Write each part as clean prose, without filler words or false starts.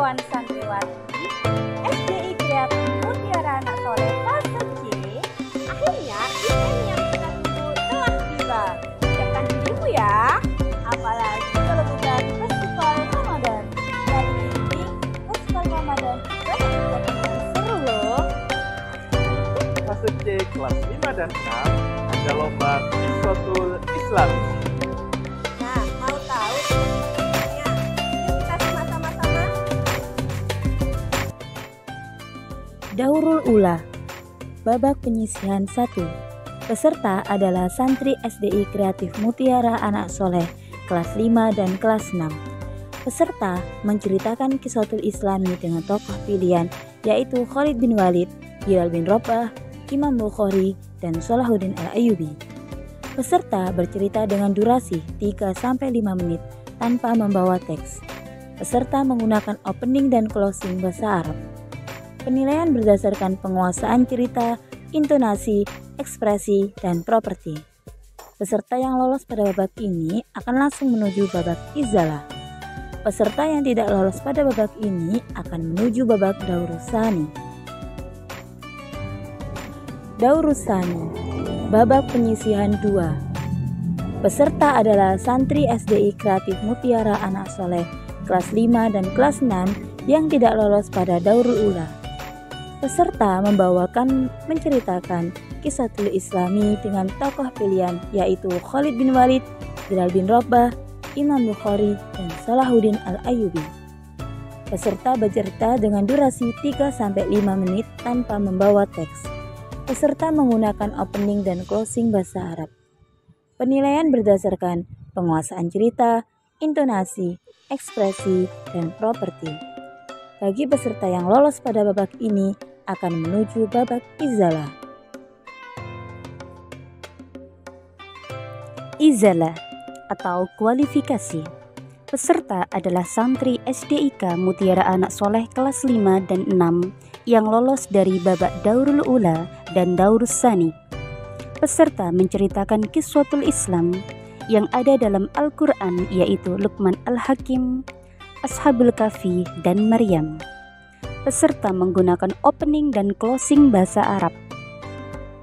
Dewan Santriwati SDI Kreatif Mutiara Anak Soleh fase C. Akhirnya event yang kita tunggu telah tiba. Siapkan dirimu ya, apalagi kalau bukan Festival Ramadan. Dari ini Festival Ramadan banyak kegiatan yang seru loh. Fase C kelas 5 dan 6 ada lomba Kiswatul Islam. Nah, mau tahu tips-tipsnya? Yuk kita simak sama-sama. Daurul Ula, babak penyisihan 1. Peserta adalah santri SDI Kreatif Mutiara Anak Soleh kelas 5 dan kelas 6. Peserta menceritakan Kiswatul Islami dengan tokoh pilihan yaitu Khalid bin Walid, Bilal bin Rabah, Imam Bukhari, dan Salahuddin Al-Ayyubi. Peserta bercerita dengan durasi 3-5 menit tanpa membawa teks. Peserta menggunakan opening dan closing bahasa Arab. Penilaian berdasarkan penguasaan cerita, intonasi, ekspresi, dan properti. Peserta yang lolos pada babak ini akan langsung menuju babak izalah. Peserta yang tidak lolos pada babak ini akan menuju babak Daurusani. Daurusani, babak penyisihan 2. Peserta adalah santri SDI Kreatif Mutiara Anak Soleh kelas 5 dan kelas 6 yang tidak lolos pada Daurul Ula. Peserta menceritakan Kiswatul Islami dengan tokoh pilihan yaitu Khalid bin Walid, Bilal bin Rabah, Imam Bukhari, dan Salahuddin Al-Ayyubi. Peserta bercerita dengan durasi 3-5 menit tanpa membawa teks. Peserta menggunakan opening dan closing bahasa Arab. Penilaian berdasarkan penguasaan cerita, intonasi, ekspresi, dan properti. Bagi peserta yang lolos pada babak ini akan menuju babak izalah. Izalah atau kualifikasi. Peserta adalah santri SDIK Mutiara Anak Soleh kelas 5 dan 6 yang lolos dari babak Daurul Ula dan Daurusani. Peserta menceritakan Kiswatul Islam yang ada dalam Al-Quran yaitu Luqman Al-Hakim, Ashabul Kahfi, dan Maryam. Peserta menggunakan opening dan closing bahasa Arab.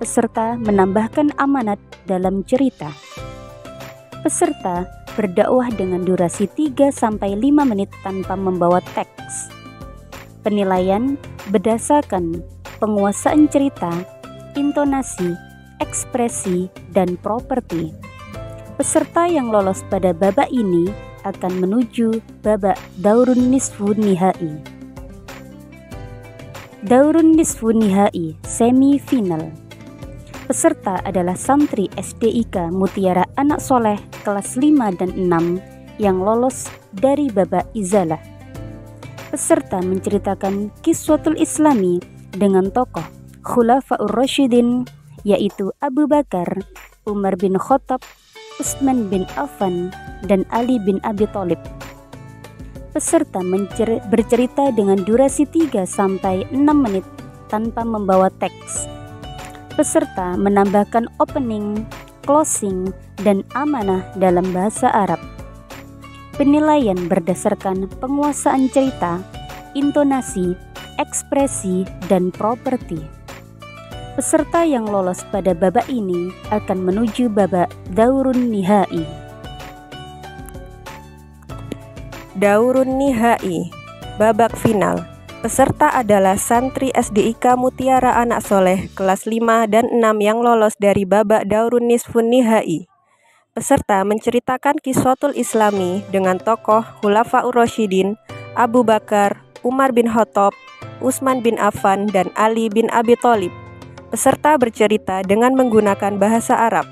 Peserta menambahkan amanat dalam cerita. Peserta berdakwah dengan durasi 3-5 menit tanpa membawa teks. Penilaian berdasarkan penguasaan cerita, intonasi, ekspresi, dan properti. Peserta yang lolos pada babak ini akan menuju babak Daurun Nisfu Nihai. Daurun Nisfu Nihai semifinal. Peserta adalah santri SDIK Mutiara Anak Soleh kelas 5 dan 6 yang lolos dari babak izalah. Peserta menceritakan Kiswatul Islami dengan tokoh Khulafaur Rasyidin yaitu Abu Bakar, Umar bin Khattab, Utsman bin Affan, dan Ali bin Abi Thalib. Peserta bercerita dengan durasi 3-6 menit tanpa membawa teks. Peserta menambahkan opening, closing, dan amanah dalam bahasa Arab. Penilaian berdasarkan penguasaan cerita, intonasi, ekspresi, dan properti. Peserta yang lolos pada babak ini akan menuju babak Daurun Nihai. Daurun Nihai, babak final. Peserta adalah santri SDIK Mutiara Anak Soleh kelas 5 dan 6 yang lolos dari babak Daurun Nisfun Nihai. Peserta menceritakan Kiswatul Islami dengan tokoh Khulafaur Rasyidin, Abu Bakar, Umar bin Khattab, Utsman bin Affan, dan Ali bin Abi Thalib. Peserta bercerita dengan menggunakan bahasa Arab,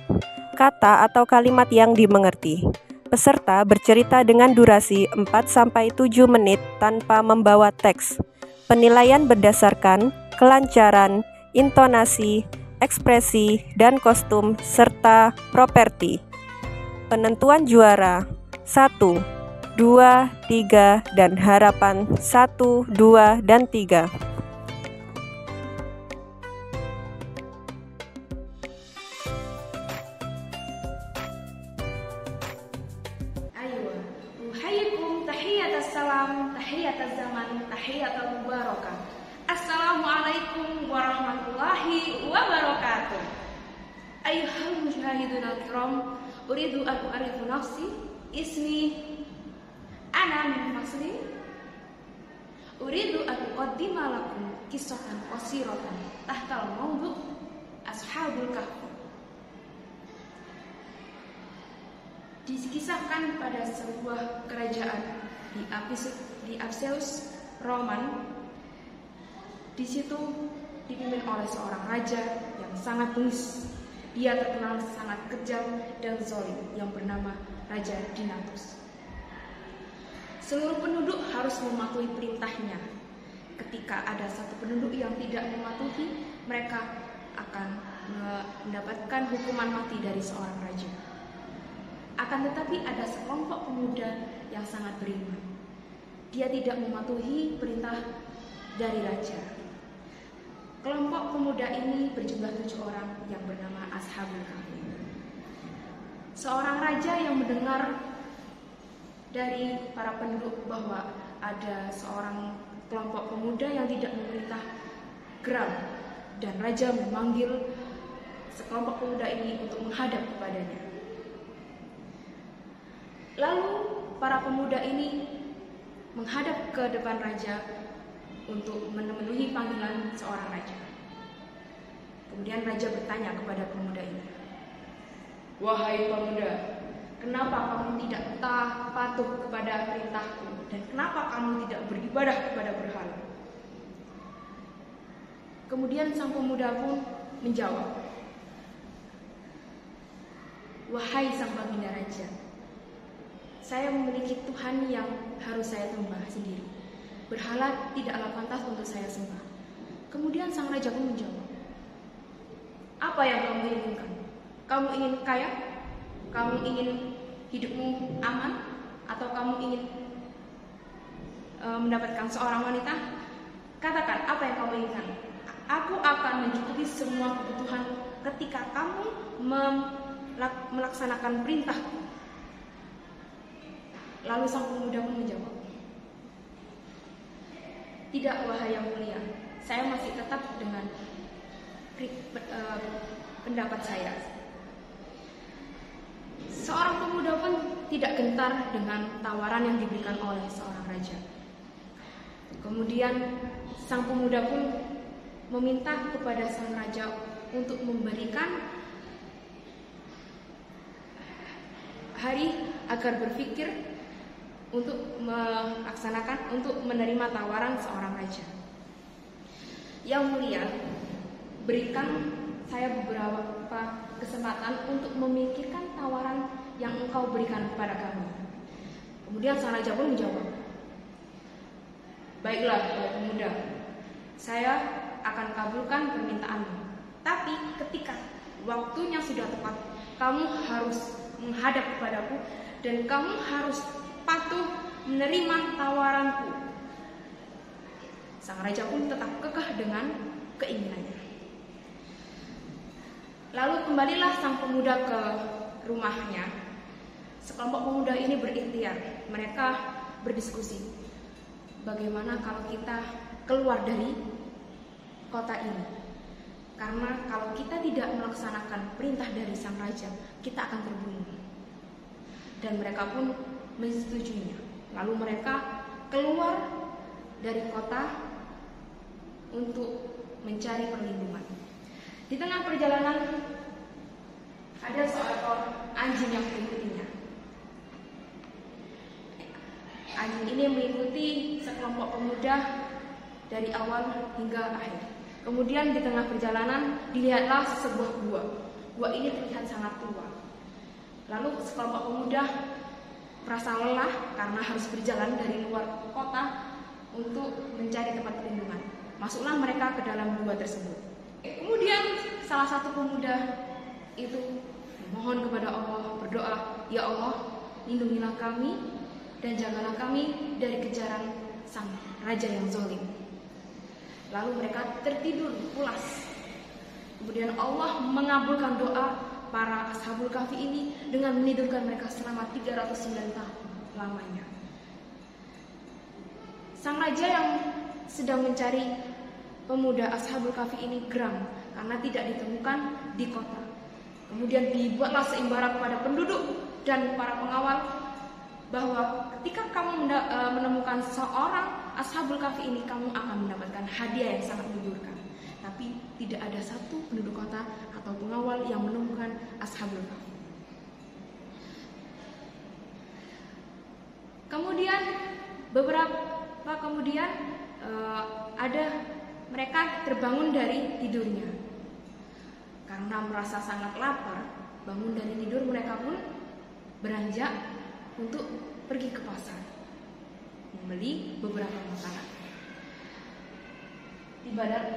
kata atau kalimat yang dimengerti. Peserta bercerita dengan durasi 4-7 menit tanpa membawa teks. Penilaian berdasarkan kelancaran, intonasi, ekspresi, dan kostum, serta properti. Penentuan juara 1, 2, 3, dan harapan 1, 2, dan 3. أيوة أحييكم تحية السلام تحية tahiyataz zaman tahiyatul mubarakah. Assalamualaikum warahmatullahi wabarakatuh. Ayyuhal mujahidun al-kiram, uridu an u'arifu nafsi, ismi ana min fasli, uridu an uqaddima lakum qissatan qasiratan tahtal mawdu' ashabul kahf. Dikisahkan pada sebuah kerajaan di Apseus, Roman. Di situ dipimpin oleh seorang raja yang sangat bengis. Dia terkenal sangat kejam dan zalim yang bernama Raja Dinatus. Seluruh penduduk harus mematuhi perintahnya. Ketika ada satu penduduk yang tidak mematuhi, mereka akan mendapatkan hukuman mati dari seorang raja. Akan tetapi ada sekelompok pemuda yang sangat beriman. Dia tidak mematuhi perintah dari raja. Kelompok pemuda ini berjumlah 7 orang yang bernama Ashabul Kahfi. Seorang raja yang mendengar dari para penduduk bahwa ada seorang kelompok pemuda yang tidak memerintah geram, dan raja memanggil sekelompok pemuda ini untuk menghadap kepadanya. Lalu para pemuda ini menghadap ke depan raja untuk memenuhi panggilan seorang raja. Kemudian raja bertanya kepada pemuda ini, "Wahai pemuda, kenapa kamu tidak patuh kepada perintahku, dan kenapa kamu tidak beribadah kepada berhala?" Kemudian sang pemuda pun menjawab, "Wahai sang baginda raja, saya memiliki Tuhan yang harus saya sembah sendiri. Berhala tidaklah pantas untuk saya sembah." Kemudian sang raja pun menjawab, "Apa yang kamu inginkan? Kamu ingin kaya? Kamu ingin hidupmu aman? Atau kamu ingin mendapatkan seorang wanita? Katakan apa yang kamu inginkan. Aku akan mencukupi semua kebutuhan ketika kamu melaksanakan perintahku." Lalu sang pemuda pun menjawab, "Tidak, wahai yang mulia, saya masih tetap dengan pendapat saya." Seorang pemuda pun tidak gentar dengan tawaran yang diberikan oleh seorang raja. Kemudian sang pemuda pun meminta kepada sang raja untuk memberikan hari agar berpikir untuk untuk menerima tawaran seorang raja. "Yang mulia, berikan saya beberapa kesempatan untuk memikirkan tawaran yang engkau berikan kepada kami." Kemudian sang raja pun menjawab, "Baiklah, wahai pemuda, saya akan kabulkan permintaanmu. Tapi ketika waktunya sudah tepat, kamu harus menghadap kepadaku dan kamu harus patuh menerima tawaranku." Sang raja pun tetap kekeh dengan keinginannya. Lalu kembalilah sang pemuda ke rumahnya. Sekelompok pemuda ini berikhtiar. Mereka berdiskusi, bagaimana kalau kita keluar dari kota ini? Karena kalau kita tidak melaksanakan perintah dari sang raja, kita akan terbunuh. Dan mereka pun menyetujuinya. Lalu mereka keluar dari kota untuk mencari perlindungan. Di tengah perjalanan ada seekor anjing yang mengikutinya. Anjing ini mengikuti sekelompok pemuda dari awal hingga akhir. Kemudian di tengah perjalanan dilihatlah sebuah gua. Gua ini terlihat sangat tua. Lalu sekelompok pemuda merasa lelah karena harus berjalan dari luar kota untuk mencari tempat perlindungan. Masuklah mereka ke dalam gua tersebut. Kemudian salah satu pemuda itu mohon kepada Allah, berdoa, "Ya Allah, lindungilah kami dan jagalah kami dari kejaran sang raja yang zalim." Lalu mereka tertidur pulas. Kemudian Allah mengabulkan doa para Ashabul Kahfi ini dengan menidurkan mereka selama 309 tahun lamanya. Sang raja yang sedang mencari pemuda Ashabul Kahfi ini geram karena tidak ditemukan di kota. Kemudian dibuatlah seimbara kepada penduduk dan para pengawal bahwa ketika kamu menemukan seorang Ashabul Kahfi ini, kamu akan mendapatkan hadiah yang sangat menggiurkan. Tapi tidak ada satu penduduk kota atau pengawal yang menemukan Ashabul Kahfi. Kemudian beberapa kemudian ada mereka terbangun dari tidurnya. Karena merasa sangat lapar, bangun dari tidur mereka pun beranjak untuk pergi ke pasar membeli beberapa makanan.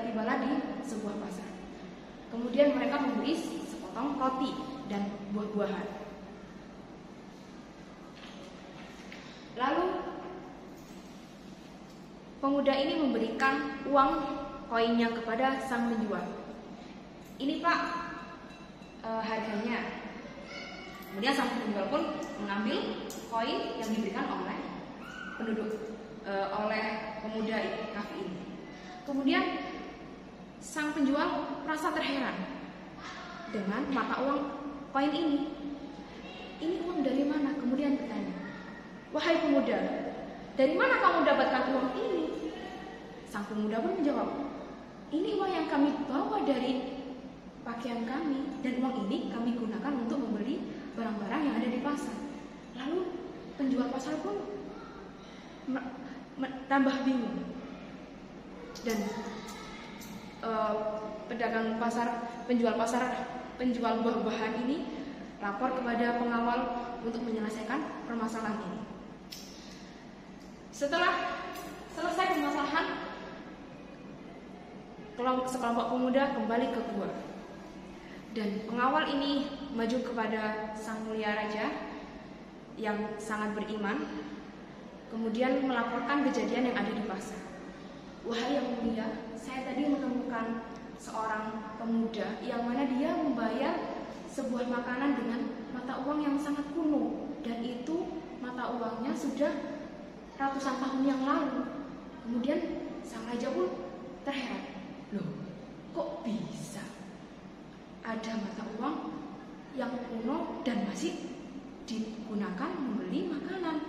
Tibalah di sebuah pasar. Kemudian mereka membeli sepotong roti dan buah-buahan. Lalu pemuda ini memberikan uang koinnya kepada sang penjual. Ini Pak, harganya. Kemudian sang penjual pun mengambil koin yang diberikan oleh oleh pemuda Kahfi ini. Kemudian sang penjual merasa terheran dengan mata uang koin ini. Ini uang dari mana? Kemudian bertanya, "Wahai pemuda, dari mana kamu dapatkan uang ini?" Sang pemuda pun menjawab, "Ini uang yang kami bawa dari pakaian kami, dan uang ini kami gunakan untuk membeli barang-barang yang ada di pasar." Lalu penjual pasar pun tambah bingung, dan penjual buah-buahan ini lapor kepada pengawal untuk menyelesaikan permasalahan ini. Setelah selesai permasalahan, sekelompok pemuda kembali ke gua, dan pengawal ini maju kepada sang mulia raja yang sangat beriman, kemudian melaporkan kejadian yang ada di pasar. "Wahai yang mulia, saya tadi menemukan seorang pemuda yang mana dia membayar sebuah makanan dengan mata uang yang sangat kuno, dan itu mata uangnya sudah ratusan tahun yang lalu." Kemudian sang raja pun terheran, "Loh, kok bisa ada mata uang yang kuno dan masih digunakan membeli makanan?"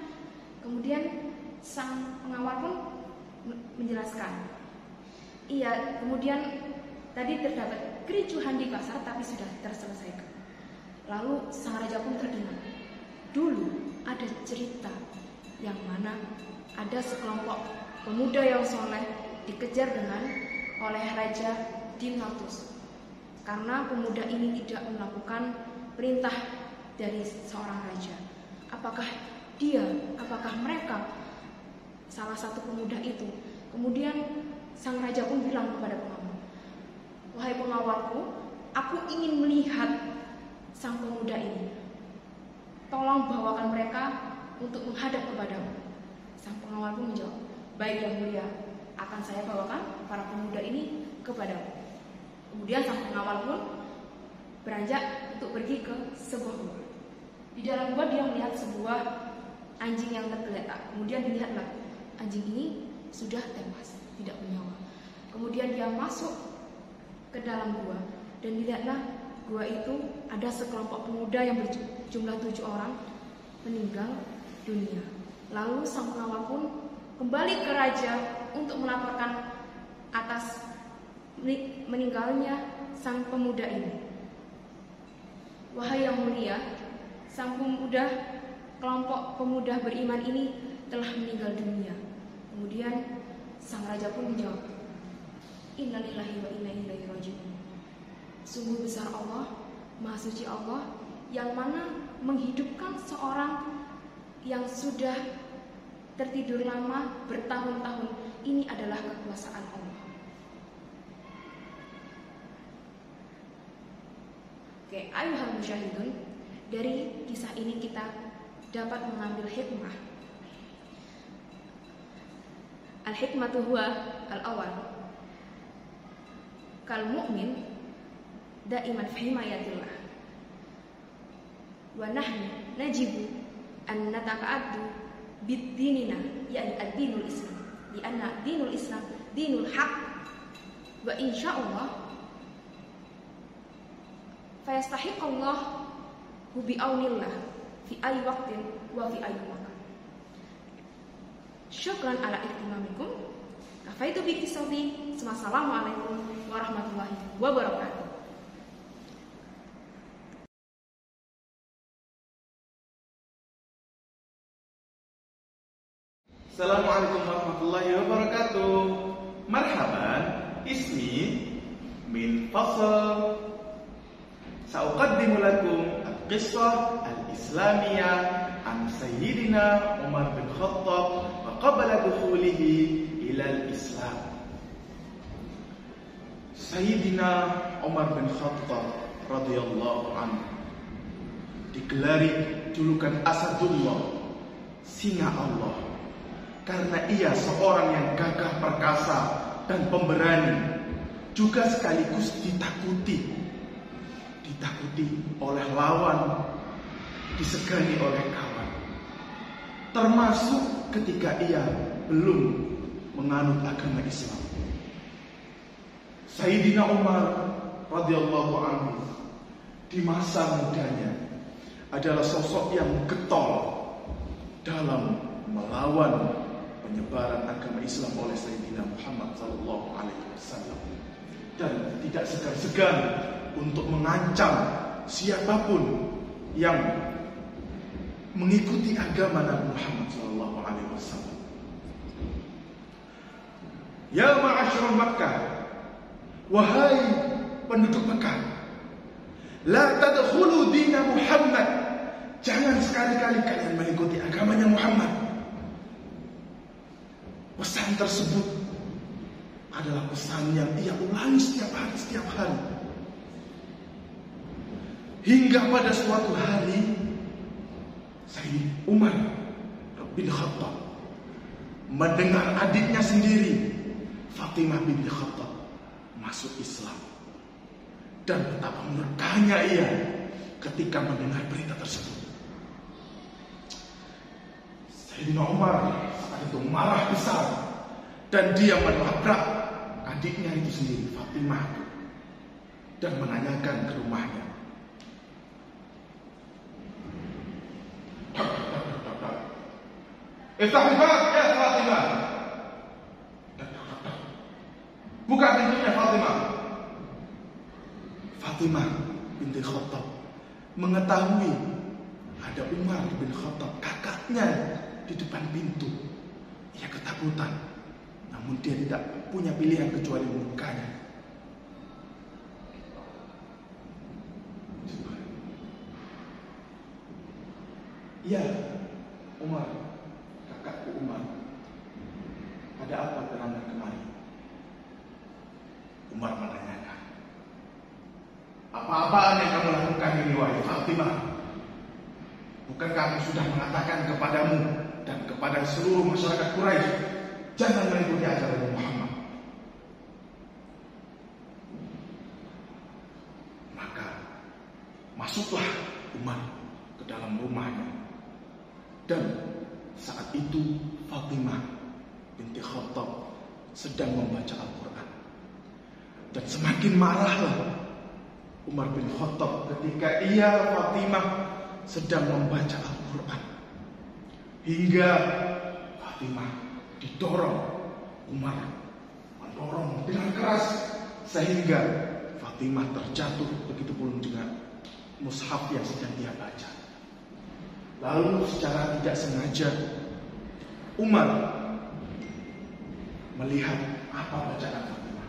Kemudian sang pengawal pun menjelaskan, "Iya, kemudian tadi terdapat kericuhan di pasar tapi sudah terselesaikan." Lalu sang raja pun terdengar, dulu ada cerita yang mana ada sekelompok pemuda yang soleh dikejar oleh Raja Dimnatus karena pemuda ini tidak melakukan perintah dari seorang raja. Apakah mereka salah satu pemuda itu? Kemudian sang raja pun bilang kepada pengawal, "Wahai pengawalku, aku ingin melihat sang pemuda ini. Tolong bawakan mereka untuk menghadap kepadamu." Sang pengawal pun menjawab, "Baik yang mulia, akan saya bawakan para pemuda ini kepadamu." Kemudian sang pengawal pun beranjak untuk pergi ke sebuah gua. Di dalam gua dia melihat sebuah anjing yang tergeletak. Kemudian dilihatlah anjing ini sudah tewas, tidak bernyawa. Kemudian dia masuk ke dalam gua, dan dilihatlah gua itu ada sekelompok pemuda yang berjumlah 7 orang meninggal dunia. Lalu sang pengawal pun kembali ke raja untuk melaporkan atas meninggalnya sang pemuda ini. "Wahai yang mulia, sang kelompok pemuda beriman ini telah meninggal dunia." Kemudian sang raja pun menjawab, "Innalillahi wa inna ilaihi raji'un." Sungguh besar Allah, Maha Suci Allah, yang mana menghidupkan seorang yang sudah tertidur lama bertahun-tahun. Ini adalah kekuasaan Allah. Oke, ayuhal musyahidun, dari kisah ini kita dapat mengambil hikmah. Al-hikmatu huwa al-awal. Kal mu'min daiman fi himayatillah. Wa nahnu najibu an nataqa'addu bid-dinina, yaitu ad-dinul Islam, anna dinul Islam dinul haq wa insyaallah fayastahiqallahu bi aunillah fi ayyi waqtin wa fi ayyi makan. Syukran ala ihtimamikum. Kafaitu bi qisati. Wassalamualaikum warahmatullahi wabarakatuh. Assalamualaikum warahmatullahi wabarakatuh. Marhaban, ismi min fasl. Sa'uqaddimu lakum al-qissah al-islamiyah an Sayyidina Umar bin Khattab wa qabla dukhulihi ila al-Islam. Sayyidina Umar bin Khattab radhiyallahu anhu digelari julukan Asadullah, singa Allah, karena ia seorang yang gagah perkasa dan pemberani, juga sekaligus ditakuti oleh lawan, disegani oleh kawan, termasuk ketika ia belum menganut agama Islam. Sayyidina Umar radhiyallahu anhu di masa mudanya adalah sosok yang getol dalam melawan penyebaran agama Islam oleh Sayyidina Muhammad SAW, dan tidak segan-segan untuk mengancam siapapun yang mengikuti agama Nabi Muhammad SAW. Ya ma'asyarul Makkah, wahai penduduk Makkah, la tadkhulu dina Muhammad, jangan sekali-kali kalian mengikuti agamanya Muhammad. Pesan tersebut adalah pesan yang ia ulangi setiap hari. Hingga pada suatu hari Sayyidina Umar bin Khattab mendengar adiknya sendiri, Fatimah binti Khattab, masuk Islam. Dan betapa murkanya ia ketika mendengar berita tersebut. Sayyidina Umar saat itu marah besar, dan dia menabrak adiknya itu sendiri, Fatimah, dan menanyakan ke rumahnya. Iftahibah ya Fatimah. Buka pintunya Fatimah. Fatimah binti Khattab mengetahui ada Umar bin Khattab, kakaknya, di depan pintu. Ia ketakutan, namun dia tidak punya pilihan kecuali membukanya. Ya, Umar, kakakku Umar, ada apa terlambat kemari? Umar menanyakan, apa-apaan yang kamu lakukan ini, wahai Fatimah? Bukankah aku sudah mengatakan kepadamu dan kepada seluruh masyarakat Quraisy, jangan mengikuti ajaran Muhammad? Maka masuklah Umar ke dalam rumahnya, dan saat itu Fatimah binti Khattab sedang membaca Al-Quran. Dan semakin marahlah Umar bin Khattab ketika ia, Fatimah, sedang membaca Al-Quran, hingga Fatimah didorong. Umar mendorong dengan keras sehingga Fatimah terjatuh, begitu pun dengan mushaf yang sedang dia baca. Lalu secara tidak sengaja Umar melihat apa bacaan Fatimah.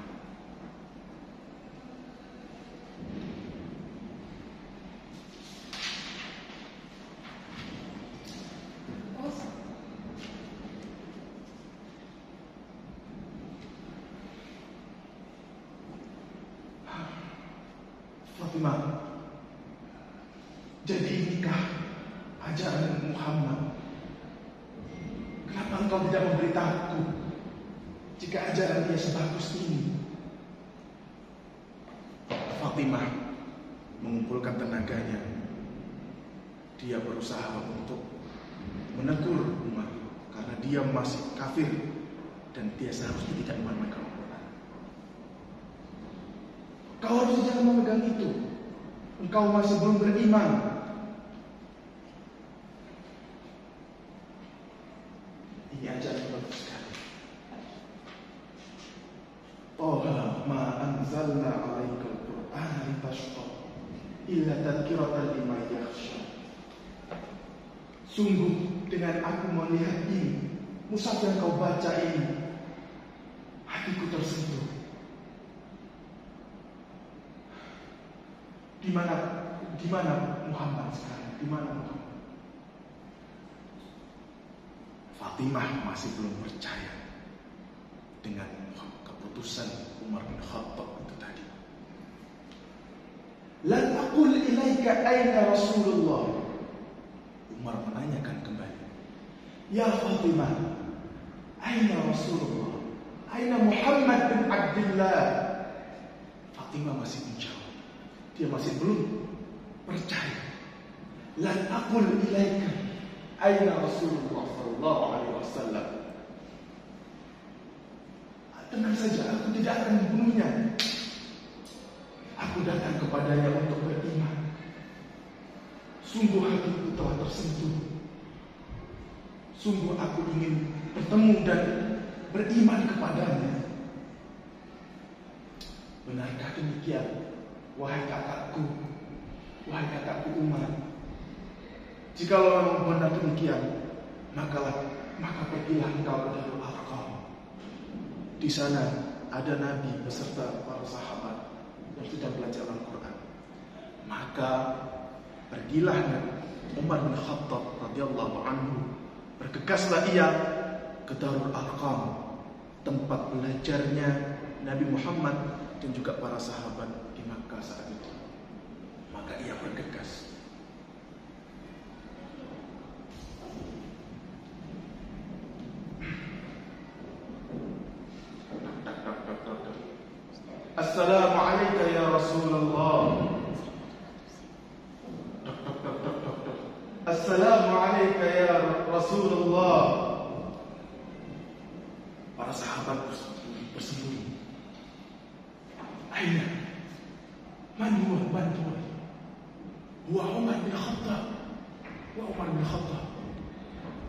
Fatimah, jadi inikah ajaran Muhammad? Kenapa engkau tidak memberitahuku jika ajaran dia sebagus ini? Fatimah mengumpulkan tenaganya. Dia berusaha untuk menegur Umar karena dia masih kafir dan dia seharusnya tidak memegang Al-Quran. Kau harus jangan memegang itu. Engkau masih belum beriman. Ini ajaran bagus sekali. Toha ma anzalna 'alaikal Qur'ana litashqa illa tadhkiratan liman yakhsha. Sungguh dengan aku melihat ini, mushaf yang kau baca ini, hatiku tersentuh. Di mana Muhammad sekarang? Di mana Muhammad? Fatimah masih belum percaya dengan keputusan Umar bin Khattab itu tadi. Lan aqul ilaika aina Rasulullah. Umar menanyakan kembali, ya Fatimah, aina Rasulullah? Aina Muhammad bin Abdullah? Fatimah masih menjawab. Dia masih belum percaya. Lan aqul ilaika aina Rasulullah sallallahu alaihi wasallam. Tenang saja, aku tidak akan membunuhnya. Aku datang kepadanya untuk beriman. Sungguh hatiku telah tersentuh. Sungguh aku ingin bertemu dan beriman kepadanya. Benarkah demikian, wahai kakakku Umar? Jikalau memang benar demikian, maka pergilah engkau ke Darul Arqam. Di sana ada Nabi beserta para sahabat yang sedang belajar Al-Quran. Maka pergilah Umar bin Khattab radhiyallahu anhu, bergegaslah ia ke Darul Arqam, tempat belajarnya Nabi Muhammad dan juga para sahabat di Makkah saat itu. Maka ia bergegas. Assalamualaikum ya Rasulullah. Assalamualaikum ya Rasulullah. Para sahabat bersembunyi. Aina? Man huwa? Huwa Umar bin Khattab.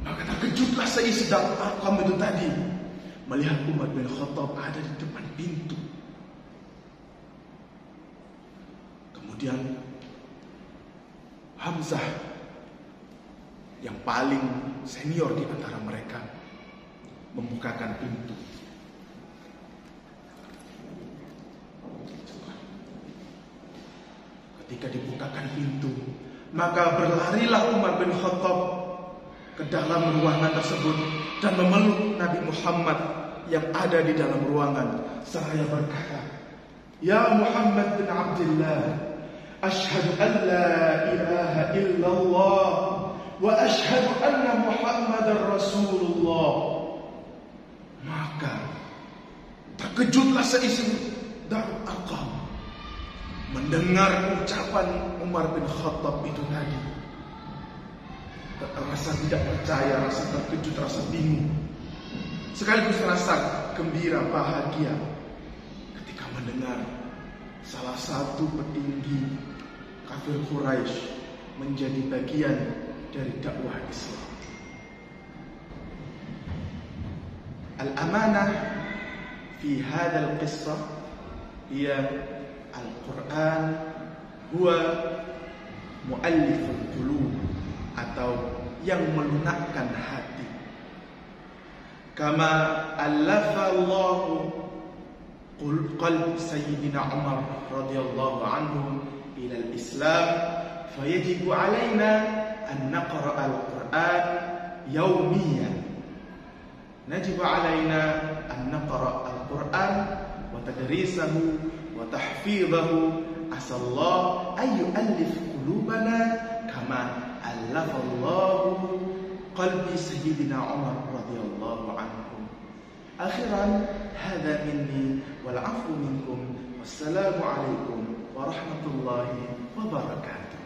Maka terkejutlah seisi Darul Arqam itu tadi, melihat Umar bin Khattab ada di depan pintu. Kemudian Hamzah yang paling senior di antara mereka membukakan pintu. Ketika dibukakan pintu, maka berlarilah Umar bin Khattab ke dalam ruangan tersebut dan memeluk Nabi Muhammad yang ada di dalam ruangan seraya berkata, "Ya Muhammad bin Abdullah, ashhadu an la ilaha illallah wa ashhadu anna Muhammadar Rasulullah." Maka terkejutlah seisi Darul Arqam mendengar ucapan Umar bin Khattab itu tadi. Rasa tidak percaya, rasa terkejut, rasa bingung, sekaligus rasa gembira, bahagia ketika mendengar salah satu petinggi kafir Quraisy menjadi bagian dari dakwah Islam. Al-amanah fi hadzal qissah hiya Al-Quran huwa mualliful qulub, atau yang melunakkan hati. Kama allafa Allahu qalb Sayyidina Umar radhiyallahu anhu ila al-Islam, fayajibu alaina an naqra al-Quran yawmiyan. Najibu alaina an naqra al-Quran wa tadrisahu wa tahfidhahu. Asallahu ay yu'allif qulubana kama allafallahu qalbi Sayyidina Umar radhiyallahu anhu. Akhiran hadza minni wal 'afwu minkum. Wassalamu alaikum warahmatullahi wabarakatuh.